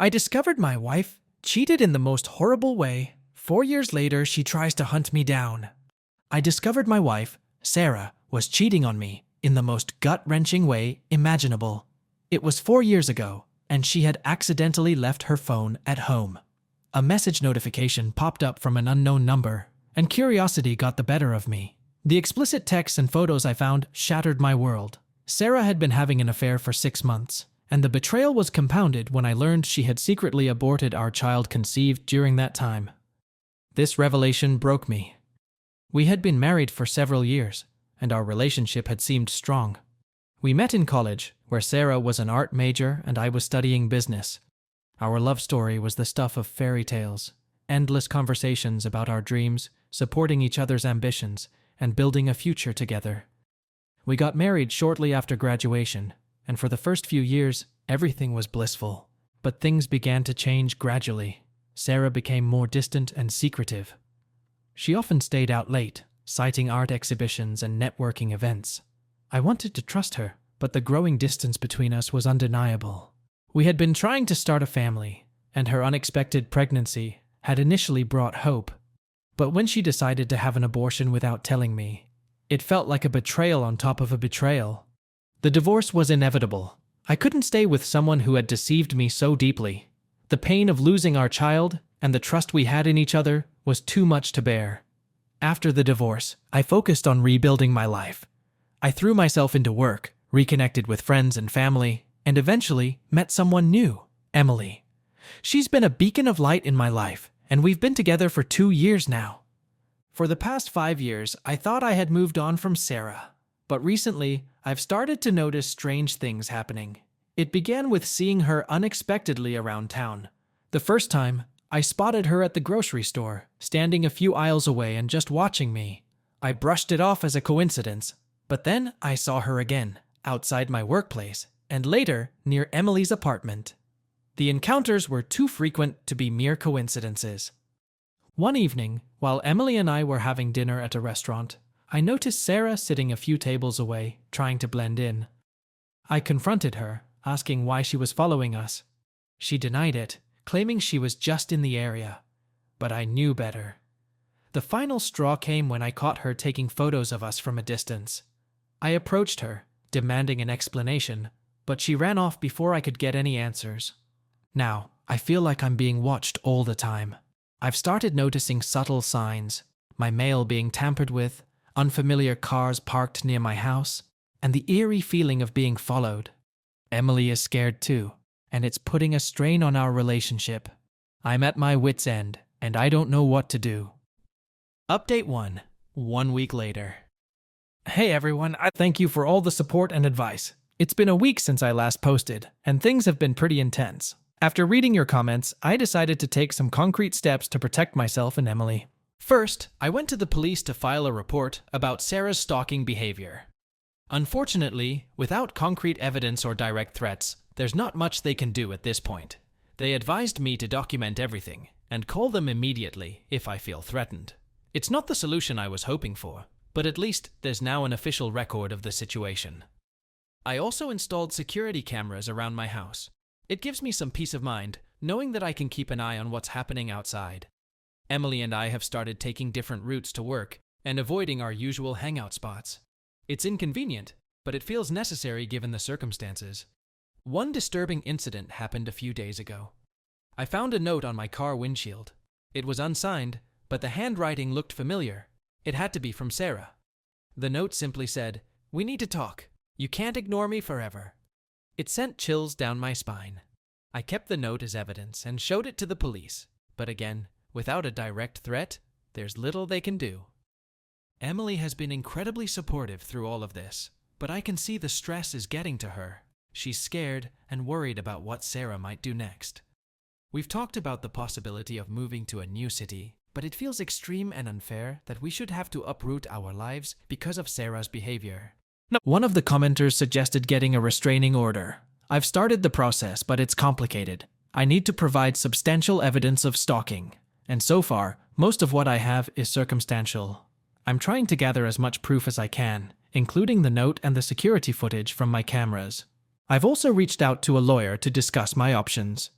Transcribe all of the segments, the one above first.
I discovered my wife cheated in the most horrible way. 4 years later, she tries to hunt me down. I discovered my wife, Sarah, was cheating on me in the most gut-wrenching way imaginable. It was 4 years ago, and she had accidentally left her phone at home. A message notification popped up from an unknown number, and curiosity got the better of me. The explicit texts and photos I found shattered my world. Sarah had been having an affair for 6 months, and the betrayal was compounded when I learned she had secretly aborted our child conceived during that time. This revelation broke me. We had been married for several years, and our relationship had seemed strong. We met in college, where Sarah was an art major and I was studying business. Our love story was the stuff of fairy tales, endless conversations about our dreams, supporting each other's ambitions, and building a future together. We got married shortly after graduation, and for the first few years, everything was blissful. But things began to change gradually. Sarah became more distant and secretive. She often stayed out late, citing art exhibitions and networking events. I wanted to trust her, but the growing distance between us was undeniable. We had been trying to start a family, and her unexpected pregnancy had initially brought hope. But when she decided to have an abortion without telling me, it felt like a betrayal on top of a betrayal. The divorce was inevitable. I couldn't stay with someone who had deceived me so deeply. The pain of losing our child and the trust we had in each other was too much to bear. After the divorce, I focused on rebuilding my life. I threw myself into work, reconnected with friends and family, and eventually met someone new, Emily. She's been a beacon of light in my life, and we've been together for 2 years now. For the past 5 years, I thought I had moved on from Sarah. But recently, I've started to notice strange things happening. It began with seeing her unexpectedly around town. The first time, I spotted her at the grocery store, standing a few aisles away and just watching me. I brushed it off as a coincidence, but then I saw her again, outside my workplace, and later near Emily's apartment. The encounters were too frequent to be mere coincidences. One evening, while Emily and I were having dinner at a restaurant, I noticed Sarah sitting a few tables away, trying to blend in. I confronted her, asking why she was following us. She denied it, claiming she was just in the area. But I knew better. The final straw came when I caught her taking photos of us from a distance. I approached her, demanding an explanation, but she ran off before I could get any answers. Now, I feel like I'm being watched all the time. I've started noticing subtle signs, my mail being tampered with, unfamiliar cars parked near my house, and the eerie feeling of being followed. Emily is scared too, and it's putting a strain on our relationship. I'm at my wit's end, and I don't know what to do. Update 1 week later. Hey everyone, I thank you for all the support and advice. It's been a week since I last posted, and things have been pretty intense. After reading your comments, I decided to take some concrete steps to protect myself and Emily. First, I went to the police to file a report about Sarah's stalking behavior. Unfortunately, without concrete evidence or direct threats, there's not much they can do at this point. They advised me to document everything and call them immediately if I feel threatened. It's not the solution I was hoping for, but at least there's now an official record of the situation. I also installed security cameras around my house. It gives me some peace of mind, knowing that I can keep an eye on what's happening outside. Emily and I have started taking different routes to work and avoiding our usual hangout spots. It's inconvenient, but it feels necessary given the circumstances. One disturbing incident happened a few days ago. I found a note on my car windshield. It was unsigned, but the handwriting looked familiar. It had to be from Sarah. The note simply said, "We need to talk. You can't ignore me forever." It sent chills down my spine. I kept the note as evidence and showed it to the police, but again, without a direct threat, there's little they can do. Emily has been incredibly supportive through all of this, but I can see the stress is getting to her. She's scared and worried about what Sarah might do next. We've talked about the possibility of moving to a new city, but it feels extreme and unfair that we should have to uproot our lives because of Sarah's behavior. One of the commenters suggested getting a restraining order. I've started the process, but it's complicated. I need to provide substantial evidence of stalking, and so far, most of what I have is circumstantial. I'm trying to gather as much proof as I can, including the note and the security footage from my cameras. I've also reached out to a lawyer to discuss my options.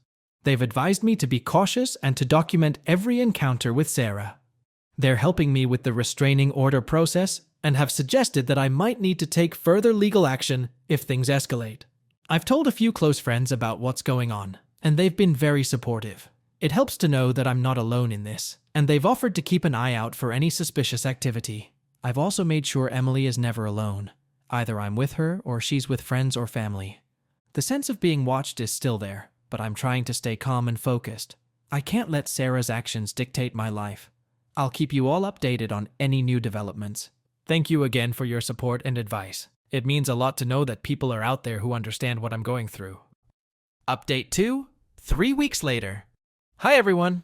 They've advised me to be cautious and to document every encounter with Sarah. They're helping me with the restraining order process and have suggested that I might need to take further legal action if things escalate. I've told a few close friends about what's going on, and they've been very supportive. It helps to know that I'm not alone in this, and they've offered to keep an eye out for any suspicious activity. I've also made sure Emily is never alone. Either I'm with her or she's with friends or family. The sense of being watched is still there, but I'm trying to stay calm and focused. I can't let Sarah's actions dictate my life. I'll keep you all updated on any new developments. Thank you again for your support and advice. It means a lot to know that people are out there who understand what I'm going through. Update 2, 3 weeks later. Hi everyone!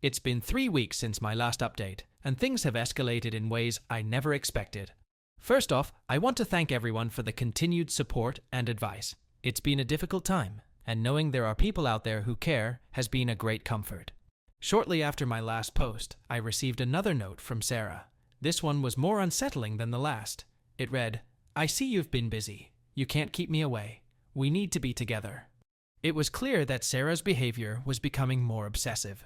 It's been 3 weeks since my last update, and things have escalated in ways I never expected. First off, I want to thank everyone for the continued support and advice. It's been a difficult time, and knowing there are people out there who care has been a great comfort. Shortly after my last post, I received another note from Sarah. This one was more unsettling than the last. It read, "I see you've been busy. You can't keep me away. We need to be together." It was clear that Sarah's behavior was becoming more obsessive.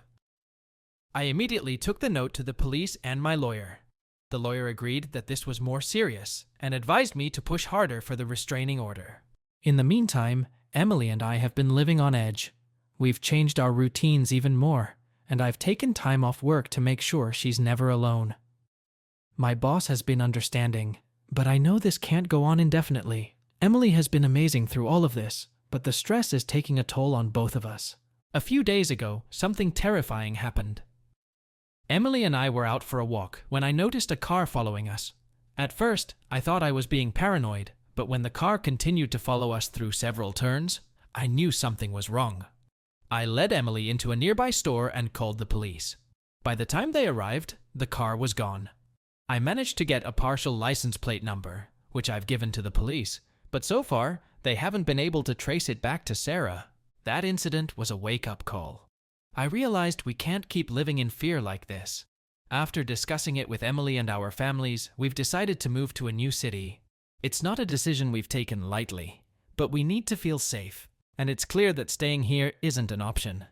I immediately took the note to the police and my lawyer. The lawyer agreed that this was more serious and advised me to push harder for the restraining order. In the meantime, Emily and I have been living on edge. We've changed our routines even more, and I've taken time off work to make sure she's never alone. My boss has been understanding, but I know this can't go on indefinitely. Emily has been amazing through all of this, but the stress is taking a toll on both of us. A few days ago, something terrifying happened. Emily and I were out for a walk when I noticed a car following us. At first, I thought I was being paranoid, but when the car continued to follow us through several turns, I knew something was wrong. I led Emily into a nearby store and called the police. By the time they arrived, the car was gone. I managed to get a partial license plate number, which I've given to the police, but so far, they haven't been able to trace it back to Sarah. That incident was a wake-up call. I realized we can't keep living in fear like this. After discussing it with Emily and our families, we've decided to move to a new city. It's not a decision we've taken lightly, but we need to feel safe, and it's clear that staying here isn't an option.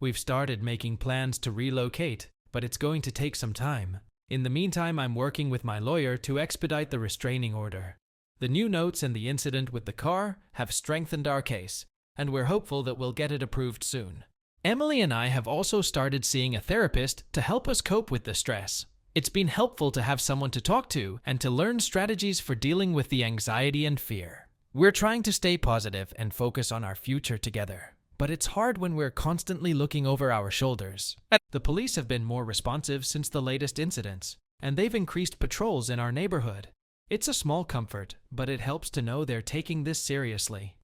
We've started making plans to relocate, but it's going to take some time. In the meantime, I'm working with my lawyer to expedite the restraining order. The new notes and the incident with the car have strengthened our case, and we're hopeful that we'll get it approved soon. Emily and I have also started seeing a therapist to help us cope with the stress. It's been helpful to have someone to talk to and to learn strategies for dealing with the anxiety and fear. We're trying to stay positive and focus on our future together, but it's hard when we're constantly looking over our shoulders. The police have been more responsive since the latest incidents, and they've increased patrols in our neighborhood. It's a small comfort, but it helps to know they're taking this seriously.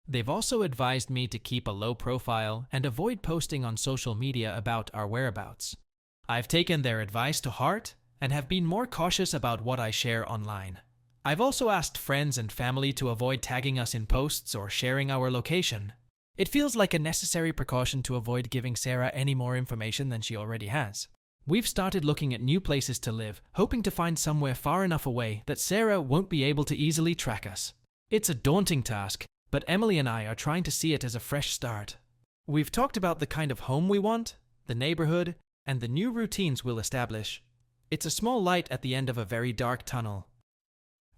They've also advised me to keep a low profile and avoid posting on social media about our whereabouts. I've taken their advice to heart and have been more cautious about what I share online. I've also asked friends and family to avoid tagging us in posts or sharing our location. It feels like a necessary precaution to avoid giving Sarah any more information than she already has. We've started looking at new places to live, hoping to find somewhere far enough away that Sarah won't be able to easily track us. It's a daunting task, but Emily and I are trying to see it as a fresh start. We've talked about the kind of home we want, the neighborhood, and the new routines we'll establish. It's a small light at the end of a very dark tunnel.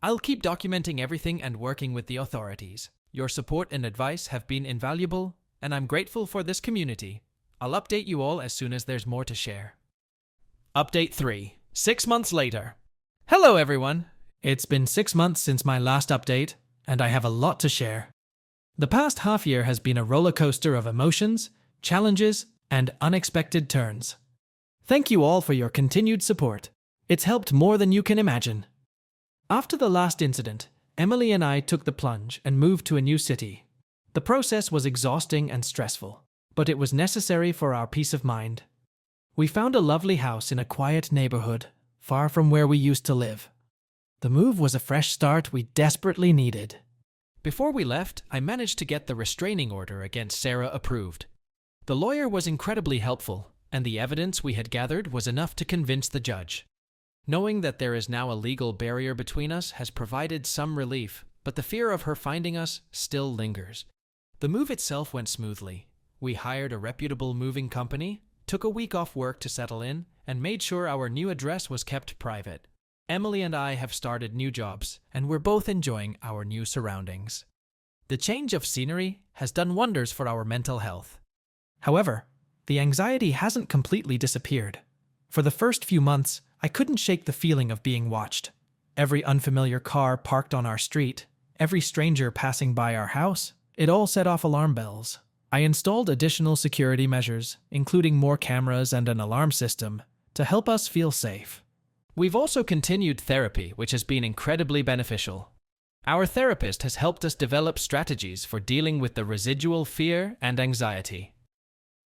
I'll keep documenting everything and working with the authorities. Your support and advice have been invaluable, and I'm grateful for this community. I'll update you all as soon as there's more to share. Update 3. 6 months later. Hello everyone! It's been 6 months since my last update, and I have a lot to share. The past half year has been a roller coaster of emotions, challenges, and unexpected turns. Thank you all for your continued support. It's helped more than you can imagine. After the last incident, Emily and I took the plunge and moved to a new city. The process was exhausting and stressful, but it was necessary for our peace of mind. We found a lovely house in a quiet neighborhood, far from where we used to live. The move was a fresh start we desperately needed. Before we left, I managed to get the restraining order against Sarah approved. The lawyer was incredibly helpful, and the evidence we had gathered was enough to convince the judge. Knowing that there is now a legal barrier between us has provided some relief, but the fear of her finding us still lingers. The move itself went smoothly. We hired a reputable moving company, took a week off work to settle in, and made sure our new address was kept private. Emily and I have started new jobs, and we're both enjoying our new surroundings. The change of scenery has done wonders for our mental health. However, the anxiety hasn't completely disappeared. For the first few months, I couldn't shake the feeling of being watched. Every unfamiliar car parked on our street, every stranger passing by our house, it all set off alarm bells. I installed additional security measures, including more cameras and an alarm system, to help us feel safe. We've also continued therapy, which has been incredibly beneficial. Our therapist has helped us develop strategies for dealing with the residual fear and anxiety.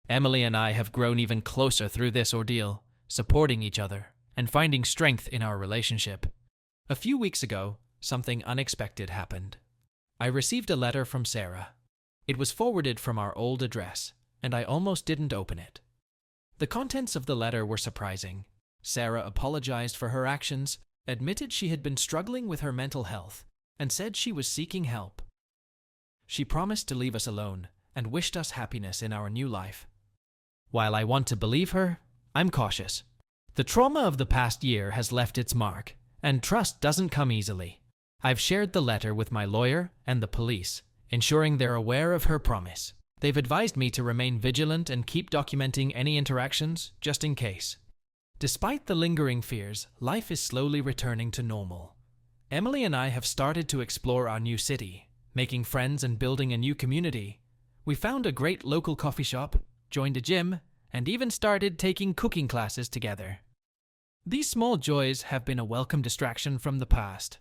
Emily and I have grown even closer through this ordeal, supporting each other and finding strength in our relationship. A few weeks ago, something unexpected happened. I received a letter from Sarah. It was forwarded from our old address, and I almost didn't open it. The contents of the letter were surprising. Sarah apologized for her actions, admitted she had been struggling with her mental health, and said she was seeking help. She promised to leave us alone and wished us happiness in our new life. While I want to believe her, I'm cautious. The trauma of the past year has left its mark, and trust doesn't come easily. I've shared the letter with my lawyer and the police, ensuring they're aware of her promise. They've advised me to remain vigilant and keep documenting any interactions, just in case. Despite the lingering fears, life is slowly returning to normal. Emily and I have started to explore our new city, making friends and building a new community. We found a great local coffee shop, joined a gym, and even started taking cooking classes together. These small joys have been a welcome distraction from the past.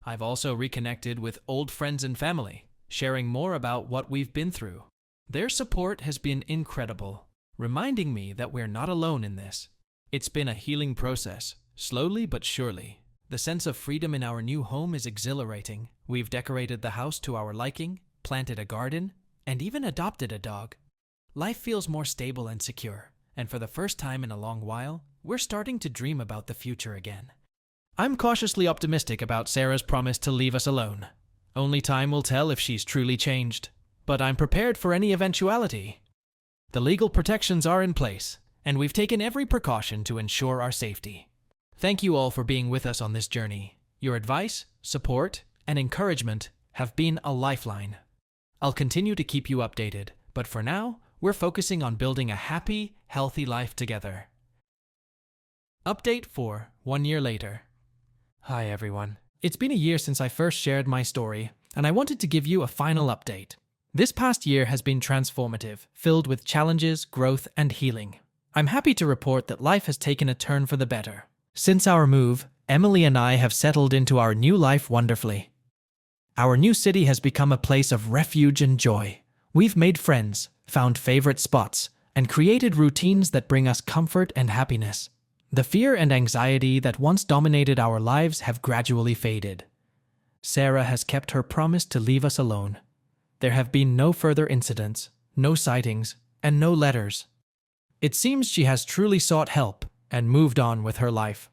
I've also reconnected with old friends and family, sharing more about what we've been through. Their support has been incredible, reminding me that we're not alone in this. It's been a healing process, slowly but surely. The sense of freedom in our new home is exhilarating. We've decorated the house to our liking, planted a garden, and even adopted a dog. Life feels more stable and secure, and for the first time in a long while, we're starting to dream about the future again. I'm cautiously optimistic about Sarah's promise to leave us alone. Only time will tell if she's truly changed, but I'm prepared for any eventuality. The legal protections are in place, and we've taken every precaution to ensure our safety. Thank you all for being with us on this journey. Your advice, support, and encouragement have been a lifeline. I'll continue to keep you updated, but for now, we're focusing on building a happy, healthy life together. Update for 1 year later. Hi everyone. It's been a year since I first shared my story, and I wanted to give you a final update. This past year has been transformative, filled with challenges, growth, and healing. I'm happy to report that life has taken a turn for the better. Since our move, Emily and I have settled into our new life wonderfully. Our new city has become a place of refuge and joy. We've made friends, found favorite spots, and created routines that bring us comfort and happiness. The fear and anxiety that once dominated our lives have gradually faded. Sarah has kept her promise to leave us alone. There have been no further incidents, no sightings, and no letters. It seems she has truly sought help and moved on with her life.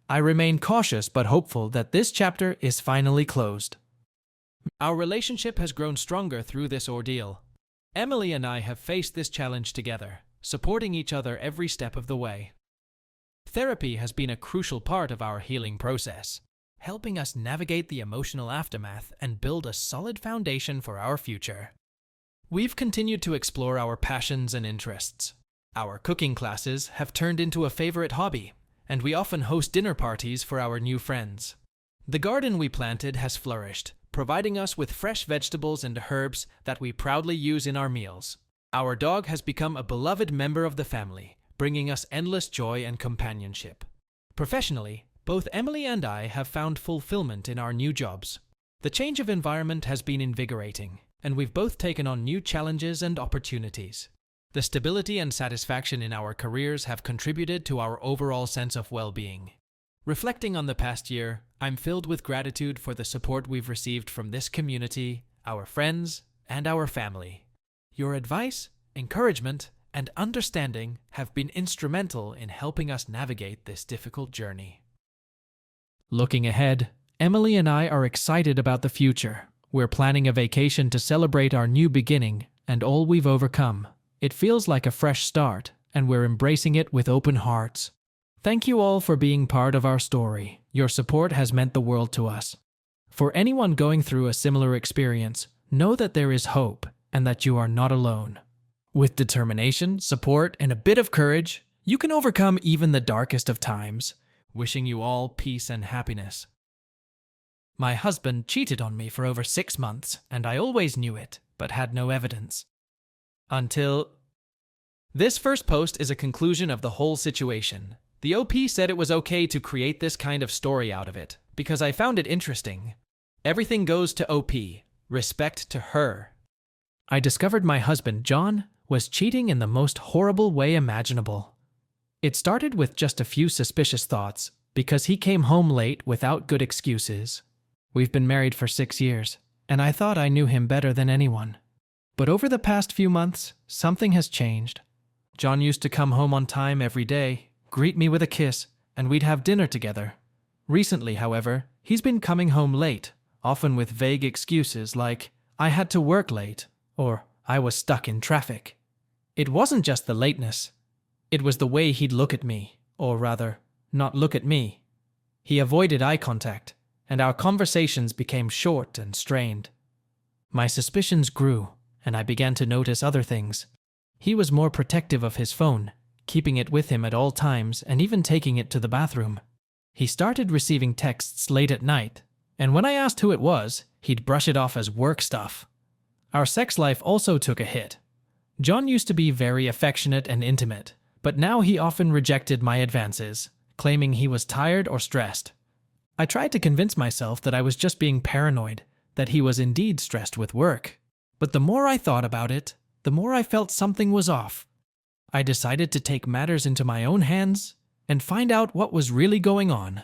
I remain cautious but hopeful that this chapter is finally closed. Our relationship has grown stronger through this ordeal. Emily and I have faced this challenge together, supporting each other every step of the way. Therapy has been a crucial part of our healing process, helping us navigate the emotional aftermath and build a solid foundation for our future. We've continued to explore our passions and interests. Our cooking classes have turned into a favorite hobby, and we often host dinner parties for our new friends. The garden we planted has flourished, providing us with fresh vegetables and herbs that we proudly use in our meals. Our dog has become a beloved member of the family, bringing us endless joy and companionship. Professionally, both Emily and I have found fulfillment in our new jobs. The change of environment has been invigorating, and we've both taken on new challenges and opportunities. The stability and satisfaction in our careers have contributed to our overall sense of well-being. Reflecting on the past year, I'm filled with gratitude for the support we've received from this community, our friends, and our family. Your advice, encouragement, and understanding have been instrumental in helping us navigate this difficult journey. Looking ahead, Emily and I are excited about the future. We're planning a vacation to celebrate our new beginning, and all we've overcome. It feels like a fresh start, and we're embracing it with open hearts. Thank you all for being part of our story. Your support has meant the world to us. For anyone going through a similar experience, know that there is hope and that you are not alone. With determination, support, and a bit of courage, you can overcome even the darkest of times. Wishing you all peace and happiness. My husband cheated on me for over 6 months, and I always knew it, but had no evidence. Until... This first post is a conclusion of the whole situation. The OP said it was okay to create this kind of story out of it, because I found it interesting. Everything goes to OP. Respect to her. I discovered my husband, John, was cheating in the most horrible way imaginable. It started with just a few suspicious thoughts, because he came home late without good excuses. We've been married for 6 years, and I thought I knew him better than anyone. But over the past few months, something has changed. John used to come home on time every day, greet me with a kiss, and we'd have dinner together. Recently, however, he's been coming home late, often with vague excuses like, I had to work late, or I was stuck in traffic. It wasn't just the lateness. It was the way he'd look at me, or rather, not look at me. He avoided eye contact, and our conversations became short and strained. My suspicions grew, and I began to notice other things. He was more protective of his phone, keeping it with him at all times and even taking it to the bathroom. He started receiving texts late at night, and when I asked who it was, he'd brush it off as work stuff. Our sex life also took a hit. John used to be very affectionate and intimate, but now he often rejected my advances, claiming he was tired or stressed. I tried to convince myself that I was just being paranoid, that he was indeed stressed with work. But the more I thought about it, the more I felt something was off. I decided to take matters into my own hands and find out what was really going on.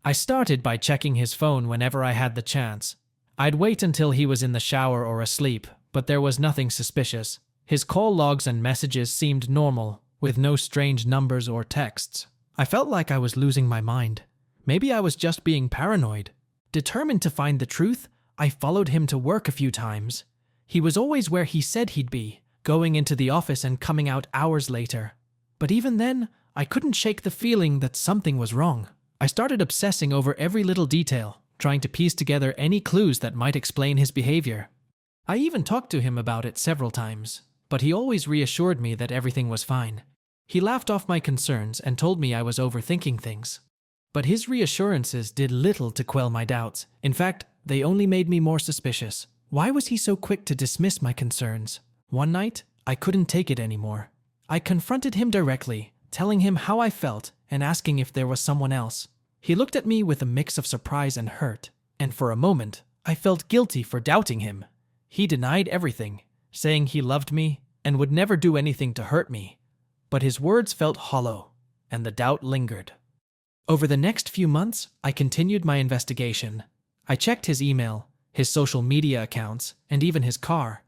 I started by checking his phone whenever I had the chance. I'd wait until he was in the shower or asleep, but there was nothing suspicious. His call logs and messages seemed normal, with no strange numbers or texts. I felt like I was losing my mind. Maybe I was just being paranoid. Determined to find the truth, I followed him to work a few times. He was always where he said he'd be, going into the office and coming out hours later. But even then, I couldn't shake the feeling that something was wrong. I started obsessing over every little detail, trying to piece together any clues that might explain his behavior. I even talked to him about it several times, but he always reassured me that everything was fine. He laughed off my concerns and told me I was overthinking things. But his reassurances did little to quell my doubts. In fact, they only made me more suspicious. Why was he so quick to dismiss my concerns? One night, I couldn't take it anymore. I confronted him directly, telling him how I felt and asking if there was someone else. He looked at me with a mix of surprise and hurt, and for a moment, I felt guilty for doubting him. He denied everything, saying he loved me and would never do anything to hurt me. But his words felt hollow, and the doubt lingered. Over the next few months, I continued my investigation. I checked his email, his social media accounts, and even his car.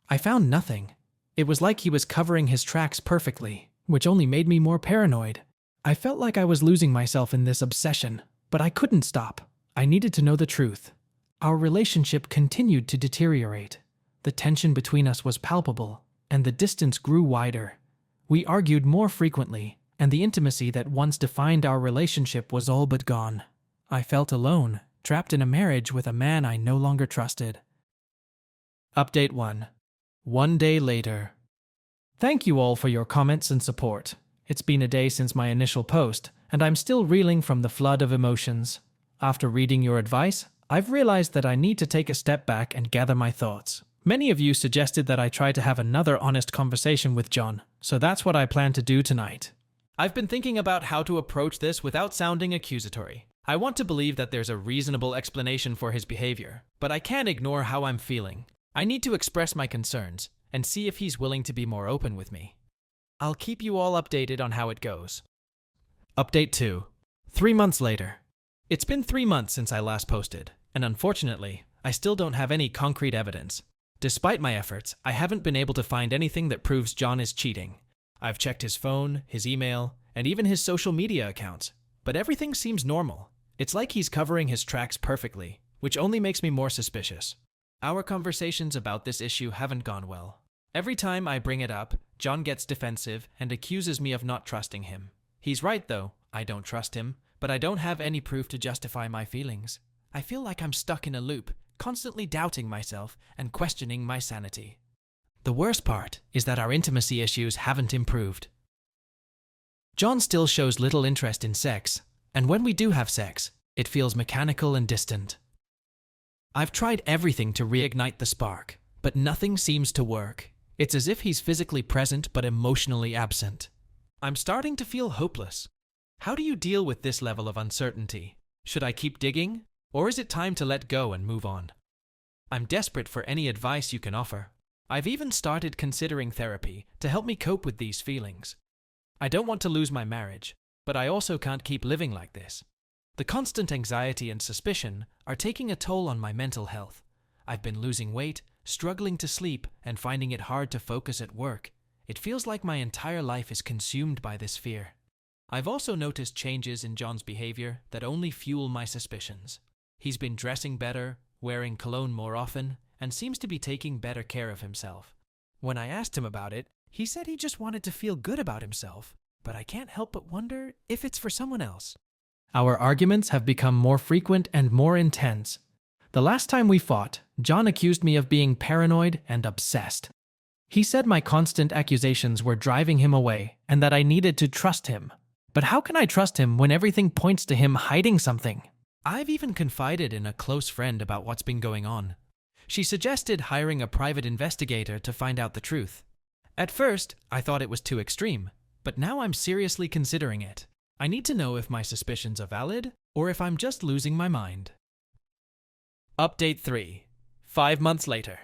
I found nothing. It was like he was covering his tracks perfectly, which only made me more paranoid. I felt like I was losing myself in this obsession, but I couldn't stop. I needed to know the truth. Our relationship continued to deteriorate. The tension between us was palpable, and the distance grew wider. We argued more frequently, and the intimacy that once defined our relationship was all but gone. I felt alone, trapped in a marriage with a man I no longer trusted. Update 1. 1 day later. Thank you all for your comments and support. It's been a day since my initial post, and I'm still reeling from the flood of emotions. After reading your advice, I've realized that I need to take a step back and gather my thoughts. Many of you suggested that I try to have another honest conversation with John, so that's what I plan to do tonight. I've been thinking about how to approach this without sounding accusatory. I want to believe that there's a reasonable explanation for his behavior, but I can't ignore how I'm feeling. I need to express my concerns and see if he's willing to be more open with me. I'll keep you all updated on how it goes. Update 2. 3 months later. It's been 3 months since I last posted, and unfortunately, I still don't have any concrete evidence. Despite my efforts, I haven't been able to find anything that proves John is cheating. I've checked his phone, his email, and even his social media accounts, but everything seems normal. It's like he's covering his tracks perfectly, which only makes me more suspicious. Our conversations about this issue haven't gone well. Every time I bring it up, John gets defensive and accuses me of not trusting him. He's right though, I don't trust him, but I don't have any proof to justify my feelings. I feel like I'm stuck in a loop, constantly doubting myself and questioning my sanity. The worst part is that our intimacy issues haven't improved. John still shows little interest in sex, and when we do have sex, it feels mechanical and distant. I've tried everything to reignite the spark, but nothing seems to work. It's as if he's physically present but emotionally absent. I'm starting to feel hopeless. How do you deal with this level of uncertainty? Should I keep digging, or is it time to let go and move on? I'm desperate for any advice you can offer. I've even started considering therapy to help me cope with these feelings. I don't want to lose my marriage, but I also can't keep living like this. The constant anxiety and suspicion are taking a toll on my mental health. I've been losing weight, struggling to sleep, and finding it hard to focus at work. It feels like my entire life is consumed by this fear. I've also noticed changes in John's behavior that only fuel my suspicions. He's been dressing better, wearing cologne more often, and seems to be taking better care of himself. When I asked him about it, he said he just wanted to feel good about himself, but I can't help but wonder if it's for someone else. Our arguments have become more frequent and more intense. The last time we fought, John accused me of being paranoid and obsessed. He said my constant accusations were driving him away and that I needed to trust him. But how can I trust him when everything points to him hiding something? I've even confided in a close friend about what's been going on. She suggested hiring a private investigator to find out the truth. At first, I thought it was too extreme, but now I'm seriously considering it. I need to know if my suspicions are valid or if I'm just losing my mind. Update 3. 5 months later.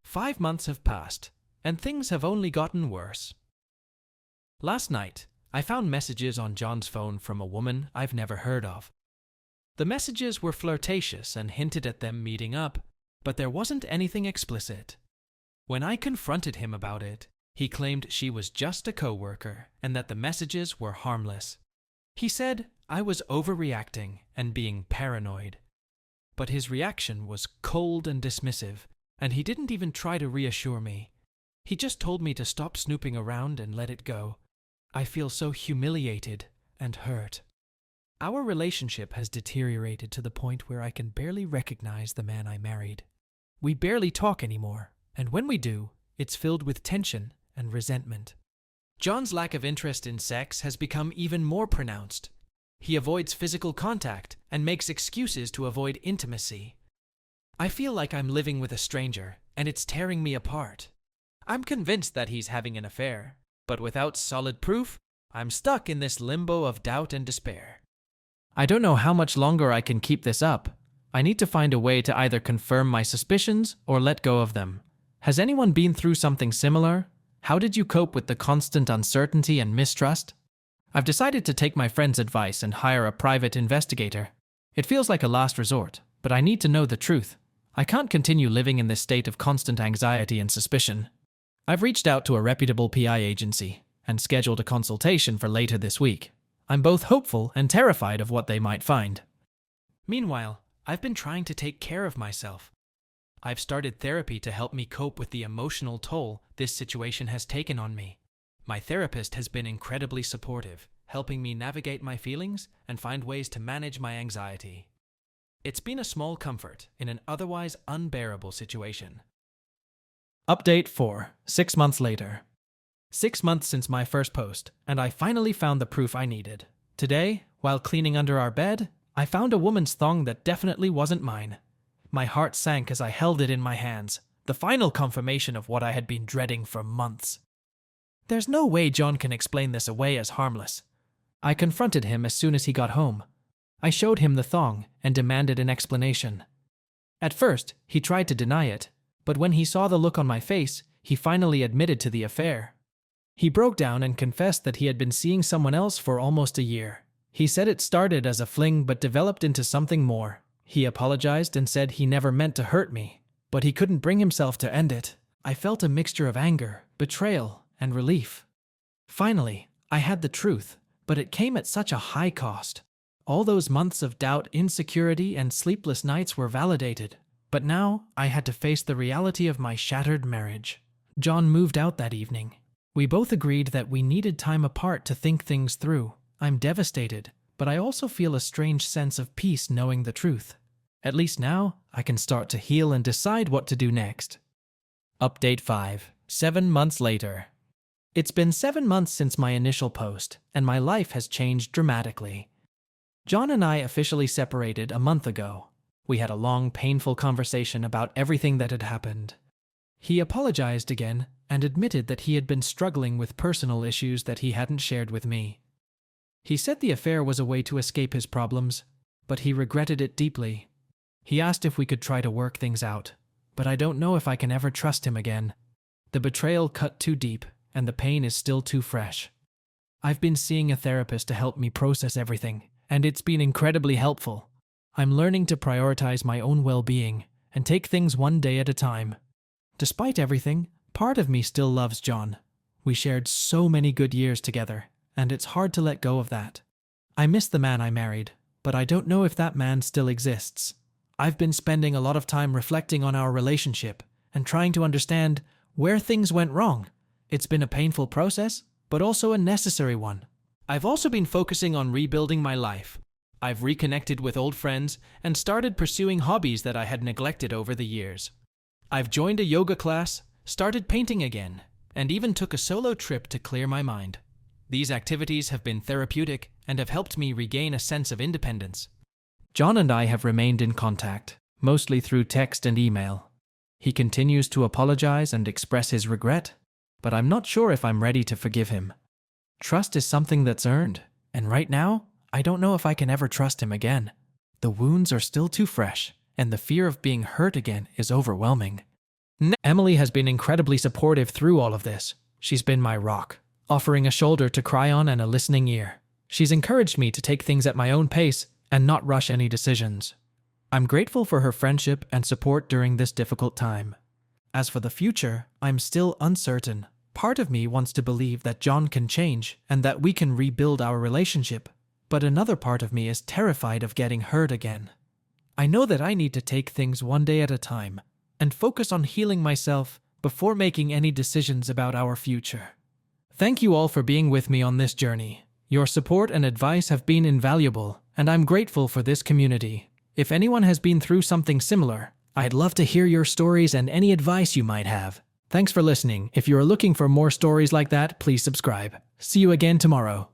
5 months have passed, and things have only gotten worse. Last night, I found messages on John's phone from a woman I've never heard of. The messages were flirtatious and hinted at them meeting up, but there wasn't anything explicit. When I confronted him about it, he claimed she was just a coworker and that the messages were harmless. He said I was overreacting and being paranoid. But his reaction was cold and dismissive, and he didn't even try to reassure me. He just told me to stop snooping around and let it go. I feel so humiliated and hurt. Our relationship has deteriorated to the point where I can barely recognize the man I married. We barely talk anymore, and when we do, it's filled with tension and resentment. John's lack of interest in sex has become even more pronounced. He avoids physical contact and makes excuses to avoid intimacy. I feel like I'm living with a stranger, and it's tearing me apart. I'm convinced that he's having an affair, but without solid proof, I'm stuck in this limbo of doubt and despair. I don't know how much longer I can keep this up. I need to find a way to either confirm my suspicions or let go of them. Has anyone been through something similar? How did you cope with the constant uncertainty and mistrust? I've decided to take my friend's advice and hire a private investigator. It feels like a last resort, but I need to know the truth. I can't continue living in this state of constant anxiety and suspicion. I've reached out to a reputable PI agency and scheduled a consultation for later this week. I'm both hopeful and terrified of what they might find. Meanwhile, I've been trying to take care of myself. I've started therapy to help me cope with the emotional toll this situation has taken on me. My therapist has been incredibly supportive, helping me navigate my feelings and find ways to manage my anxiety. It's been a small comfort in an otherwise unbearable situation. Update 4. 6 months later. 6 months since my first post, and I finally found the proof I needed. Today, while cleaning under our bed, I found a woman's thong that definitely wasn't mine. My heart sank as I held it in my hands, the final confirmation of what I had been dreading for months. There's no way John can explain this away as harmless. I confronted him as soon as he got home. I showed him the thong and demanded an explanation. At first, he tried to deny it, but when he saw the look on my face, he finally admitted to the affair. He broke down and confessed that he had been seeing someone else for almost a year. He said it started as a fling but developed into something more. He apologized and said he never meant to hurt me, but he couldn't bring himself to end it. I felt a mixture of anger, betrayal, and relief. Finally, I had the truth, but it came at such a high cost. All those months of doubt, insecurity, and sleepless nights were validated, But now, I had to face the reality of my shattered marriage. John moved out that evening. We both agreed that we needed time apart to think things through. I'm devastated, but I also feel a strange sense of peace knowing the truth. At least now, I can start to heal and decide what to do next. Update 5. 7 months later. It's been 7 months since my initial post, and my life has changed dramatically. John and I officially separated a month ago. We had a long, painful conversation about everything that had happened. He apologized again and admitted that he had been struggling with personal issues that he hadn't shared with me. He said the affair was a way to escape his problems, but he regretted it deeply. He asked if we could try to work things out, but I don't know if I can ever trust him again. The betrayal cut too deep, and the pain is still too fresh. I've been seeing a therapist to help me process everything, and it's been incredibly helpful. I'm learning to prioritize my own well-being and take things one day at a time. Despite everything, part of me still loves John. We shared so many good years together, and it's hard to let go of that. I miss the man I married, but I don't know if that man still exists. I've been spending a lot of time reflecting on our relationship and trying to understand where things went wrong. It's been a painful process, but also a necessary one. I've also been focusing on rebuilding my life. I've reconnected with old friends and started pursuing hobbies that I had neglected over the years. I've joined a yoga class, started painting again, and even took a solo trip to clear my mind. These activities have been therapeutic and have helped me regain a sense of independence. John and I have remained in contact, mostly through text and email. He continues to apologize and express his regret, but I'm not sure if I'm ready to forgive him. Trust is something that's earned, and right now, I don't know if I can ever trust him again. The wounds are still too fresh, and the fear of being hurt again is overwhelming. Emily has been incredibly supportive through all of this. She's been my rock, offering a shoulder to cry on and a listening ear. She's encouraged me to take things at my own pace and not rush any decisions. I'm grateful for her friendship and support during this difficult time. As for the future, I'm still uncertain. Part of me wants to believe that John can change and that we can rebuild our relationship, but another part of me is terrified of getting hurt again. I know that I need to take things one day at a time and focus on healing myself before making any decisions about our future. Thank you all for being with me on this journey. Your support and advice have been invaluable, and I'm grateful for this community. If anyone has been through something similar, I'd love to hear your stories and any advice you might have. Thanks for listening. If you are looking for more stories like that, please subscribe. See you again tomorrow.